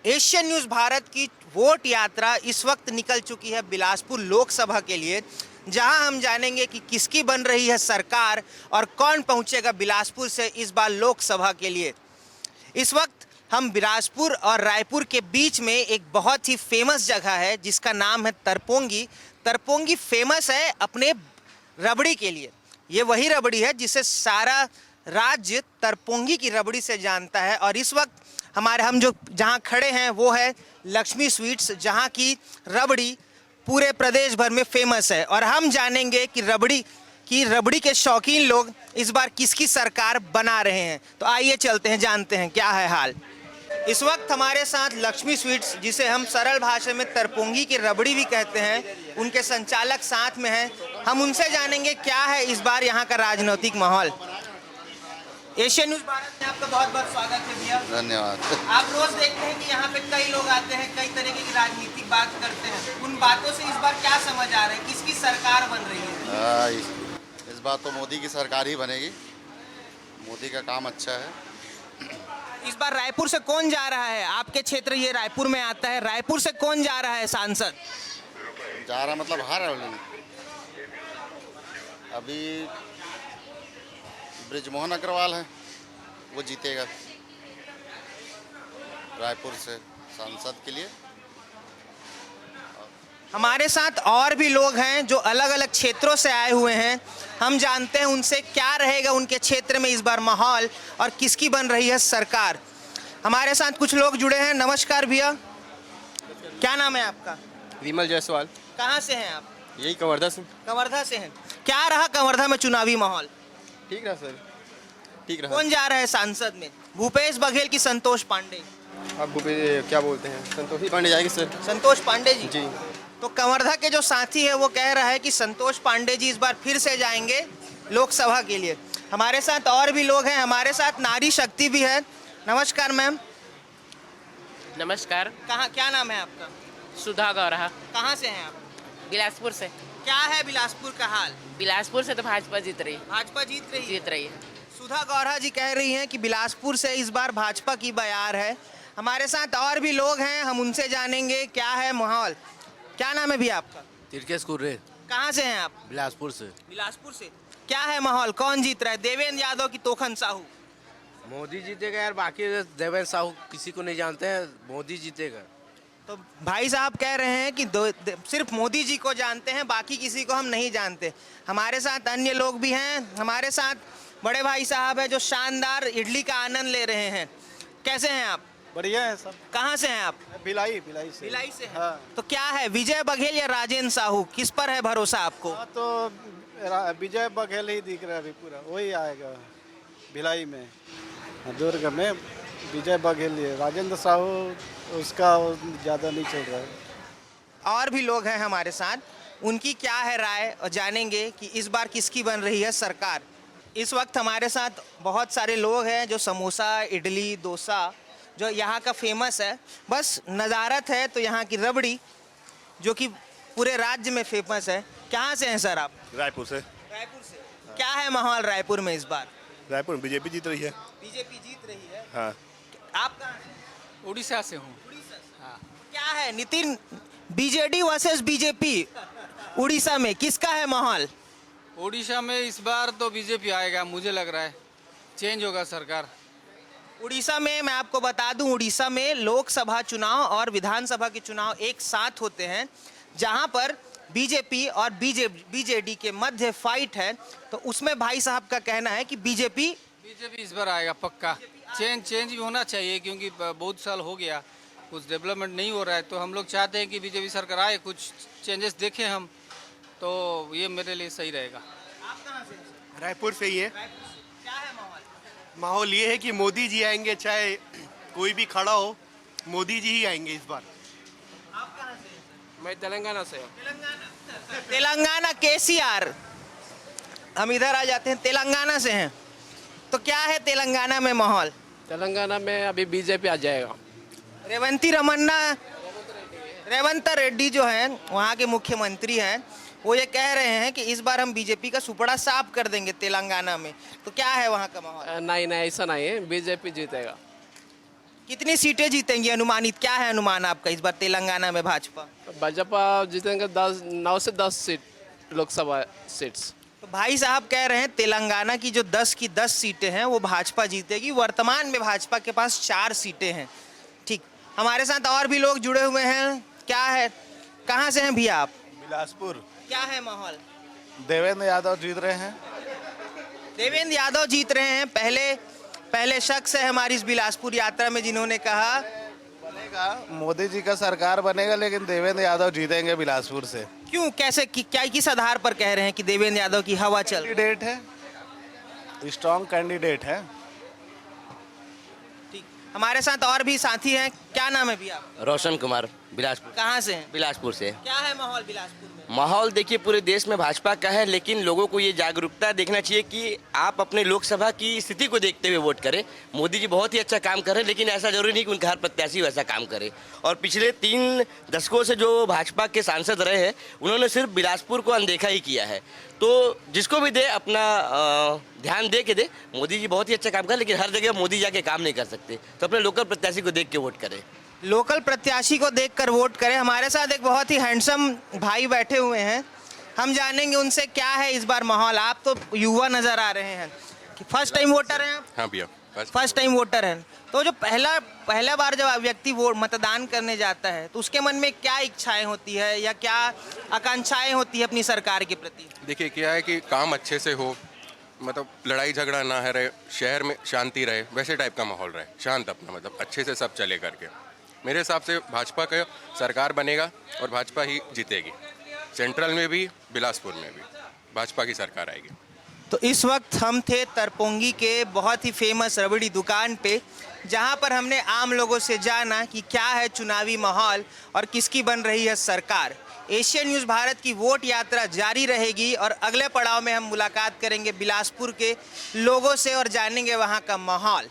Asian news Bharat की vote यात्रा इस वक्त निकल चुकी है बिलासपुर लोकसभा के लिए, जहां हम जानेंगे कि किसकी बन रही है सरकार और कौन पहुंचेगा बिलासपुर से इस बार लोकसभा के लिए। इस वक्त हम बिलासपुर और रायपुर के बीच में एक बहुत ही फेमस जगह है जिसका नाम है तरपोंगी। तरपोंगी फेमस है अपने रबड़ी के लिए। ये वही रबड़ी है जिसे सारा राज्य तरपोंगी की रबड़ी से जानता है। और इस वक्त हम जो जहाँ खड़े हैं वो है लक्ष्मी स्वीट्स, जहाँ की रबड़ी पूरे प्रदेश भर में फेमस है। और हम जानेंगे कि रबड़ी के शौकीन लोग इस बार किसकी सरकार बना रहे हैं। तो आइए चलते हैं, जानते हैं क्या है हाल। इस वक्त हमारे साथ लक्ष्मी स्वीट्स, जिसे हम सरल भाषा में तरपोंगी की रबड़ी भी कहते हैं, उनके संचालक साथ में हैं। हम उनसे जानेंगे क्या है इस बार यहाँ का राजनीतिक माहौल। एशियन न्यूज़ भारत में आपका बहुत बहुत स्वागत है भैया। धन्यवाद। आप रोज देखते हैं कि यहाँ पे कई लोग आते हैं, कई तरीके की राजनीतिक बात करते हैं। उन बातों से इस बार क्या समझ आ रहा है, किसकी सरकार बन रही है? इस बार तो मोदी की सरकार ही बनेगी। मोदी का काम अच्छा है। इस बार रायपुर से कौन जा रहा है? आपके क्षेत्र ये रायपुर में आता है, रायपुर से कौन जा रहा है सांसद? जा रहा मतलब हार है। अभी ब्रिजमोहन अग्रवाल है, वो जीतेगा रायपुर से सांसद के लिए। हमारे साथ और भी लोग हैं जो अलग अलग क्षेत्रों से आए हुए हैं। हम जानते हैं उनसे क्या रहेगा उनके क्षेत्र में इस बार माहौल और किसकी बन रही है सरकार। हमारे साथ कुछ लोग जुड़े हैं। नमस्कार भैया, क्या नाम है आपका? विमल जायसवाल। कहाँ से हैं आप? यही कवर्धा से। कवर्धा से हैं। क्या रहा कवर्धा में चुनावी माहौल? ठीक रहा सर, ठीक रहा। कौन जा रहा है सांसद में, भूपेश बघेल की संतोष पांडे? अब क्या बोलते हैं, संतोषी पांडे जाएगी सर। संतोष पांडे जी जी। तो कवर्धा के जो साथी है वो कह रहा है कि संतोष पांडे जी इस बार फिर से जाएंगे लोकसभा के लिए। हमारे साथ और भी लोग हैं। हमारे साथ नारी शक्ति भी है। नमस्कार मैम। नमस्कार। कहाँ, क्या नाम है आपका? सुधा गौरहा। कहाँ से हैं आप? बिलासपुर से। क्या है बिलासपुर का हाल? बिलासपुर से तो भाजपा जीत रही है। भाजपा जीत रही है। है। सुधा गौरहा जी कह रही हैं कि बिलासपुर से इस बार भाजपा की बयार है। हमारे साथ और भी लोग हैं, हम उनसे जानेंगे क्या है माहौल। क्या नाम है भी आपका? तिरकेश कुर्रे। कहाँ से हैं आप? बिलासपुर से। बिलासपुर से। क्या है माहौल, कौन जीत रहा है, देवेंद्र यादव की तोखन साहू? मोदी जीतेगा यार, बाकी देवेंद्र साहू किसी को नहीं जानते हैं, मोदी जीतेगा। तो भाई साहब कह रहे हैं कि सिर्फ मोदी जी को जानते हैं, बाकी किसी को हम नहीं जानते। हमारे साथ अन्य लोग भी हैं। हमारे साथ बड़े भाई साहब हैं जो शानदार इडली का आनंद ले रहे हैं। कैसे हैं आप? बढ़िया है सब। कहाँ से हैं आप? भिलाई से। भिलाई से हैं। हाँ। तो क्या है, विजय बघेल या राजेंद्र साहू, किस पर है भरोसा आपको? हाँ, तो विजय बघेल ही दिख रहा है अभी, पूरा वही आएगा भिलाई में। दुर्ग में विजय बघेल ही है, राजेंद्र साहू उसका ज़्यादा नहीं चल रहा है। और भी लोग हैं हमारे साथ, उनकी क्या है राय और जानेंगे कि इस बार किसकी बन रही है सरकार। इस वक्त हमारे साथ बहुत सारे लोग हैं जो समोसा, इडली, डोसा जो यहाँ का फेमस है, बस नज़ारत है तो यहाँ की रबड़ी जो कि पूरे राज्य में फेमस है। कहाँ से हैं सर आप? रायपुर से। रायपुर से। क्या है माहौल रायपुर में इस बार? रायपुर में बीजेपी जीत रही है। बीजेपी जीत रही है। हाँ। आप कहाँ से? उड़ीसा से हूँ। उड़ीसा से। हाँ। क्या है Nitin, BJD versus BJP Orissa में किसका है माहौल? उड़ीसा में इस बार तो बीजेपी आएगा, मुझे लग रहा है चेंज होगा सरकार। उड़ीसा में मैं आपको बता दूं, उड़ीसा में लोकसभा चुनाव और विधानसभा के चुनाव एक साथ होते हैं, जहां पर बीजेपी और बीजेडी के मध्य फाइट है। तो उसमें भाई साहब का कहना है कि बीजेपी इस बार आएगा पक्का। चेंज भी होना चाहिए क्योंकि बहुत साल हो गया, कुछ डेवलपमेंट नहीं हो रहा है। तो हम लोग चाहते हैं कि बीजेपी सरकार आए, कुछ चेंजेस देखें हम, तो ये मेरे लिए सही रहेगा। आप कहाँ से हैं? रायपुर से ही है। क्या है माहौल? माहौल ये है कि मोदी जी आएंगे, चाहे कोई भी खड़ा हो, मोदी जी ही आएंगे इस बार। आप कहाँ से हैं? मैं तेलंगाना से हूँ। तेलंगाना केसीआर। हम इधर आ जाते हैं, तेलंगाना से हैं। तो क्या है तेलंगाना में माहौल? तेलंगाना में अभी बीजेपी आ जाएगा। रेवंत रेड्डी जो हैं वहाँ के मुख्यमंत्री हैं, वो ये कह रहे हैं कि इस बार हम बीजेपी का सुपड़ा साफ कर देंगे तेलंगाना में। तो क्या है वहाँ का माहौल? नहीं ऐसा नहीं है, बीजेपी जीतेगा। कितनी सीटें जीतेंगी अनुमानित, क्या है अनुमान आपका इस बार तेलंगाना में भाजपा? भाजपा जीतेंगे 9 से 10 सीट लोकसभा सीट्स। तो भाई साहब कह रहे हैं तेलंगाना की जो 10 की 10 सीटें हैं वो भाजपा जीतेगी। वर्तमान में भाजपा के पास 4 सीटें हैं। ठीक, हमारे साथ और भी लोग जुड़े हुए हैं। क्या है, कहाँ से हैं भैया आप? बिलासपुर। क्या है माहौल? देवेंद्र यादव जीत रहे हैं। देवेंद्र यादव जीत रहे हैं। पहले शख्स है हमारी इस बिलासपुर यात्रा में जिन्होंने कहा बनेगा, मोदी जी का सरकार बनेगा, लेकिन देवेंद्र यादव जीतेंगे बिलासपुर से। क्यों, कैसे, क्या किस आधार पर कह रहे हैं कि देवेंद्र यादव की हवा चल? कैंडिडेट है, स्ट्रॉन्ग कैंडिडेट है। ठीक, हमारे साथ और भी साथी हैं। क्या नाम है भैया? रोशन कुमार, बिलासपुर। कहाँ से हैं? बिलासपुर से। क्या है माहौल बिलासपुर में? माहौल देखिए पूरे देश में भाजपा का है, लेकिन लोगों को ये जागरूकता देखना चाहिए कि आप अपने लोकसभा की स्थिति को देखते हुए वोट करें। मोदी जी बहुत ही अच्छा काम कर रहे हैं, लेकिन ऐसा जरूरी नहीं कि उनका हर प्रत्याशी वैसा काम करे। और पिछले 3 दशकों से जो भाजपा के सांसद रहे हैं, उन्होंने सिर्फ बिलासपुर को अनदेखा ही किया है। तो जिसको भी दे अपना ध्यान दे के दे। मोदी जी बहुत ही अच्छा काम कर, लेकिन हर जगह मोदी जाके काम नहीं कर सकते, तो अपने लोकल प्रत्याशी को देख के वोट करें। लोकल प्रत्याशी को देखकर वोट करें। हमारे साथ एक बहुत ही हैंडसम भाई बैठे हुए हैं, हम जानेंगे उनसे क्या है इस बार माहौल। आप तो युवा नजर आ रहे हैं, फर्स्ट टाइम वोटर हैं आप? हाँ भैया, फर्स्ट टाइम वोटर हैं। तो जो पहला बार जब व्यक्ति वोट मतदान करने जाता है तो उसके मन में क्या इच्छाएं होती है या क्या आकांक्षाएं होती है अपनी सरकार के प्रति? देखिए क्या है कि काम अच्छे से हो, मतलब लड़ाई झगड़ा ना है रहे, शहर में शांति रहे, वैसे टाइप का माहौल रहे, शांत अपना, मतलब अच्छे से सब चले करके। मेरे हिसाब से भाजपा का सरकार बनेगा और भाजपा ही जीतेगी। सेंट्रल में भी, बिलासपुर में भी भाजपा की सरकार आएगी। तो इस वक्त हम थे तरपोंगी के बहुत ही फेमस रबड़ी दुकान पे, जहां पर हमने आम लोगों से जाना कि क्या है चुनावी माहौल और किसकी बन रही है सरकार। एशियन न्यूज़ भारत की वोट यात्रा जारी रहेगी और अगले पड़ाव में हम मुलाकात करेंगे बिलासपुर के लोगों से और जानेंगे वहां का माहौल।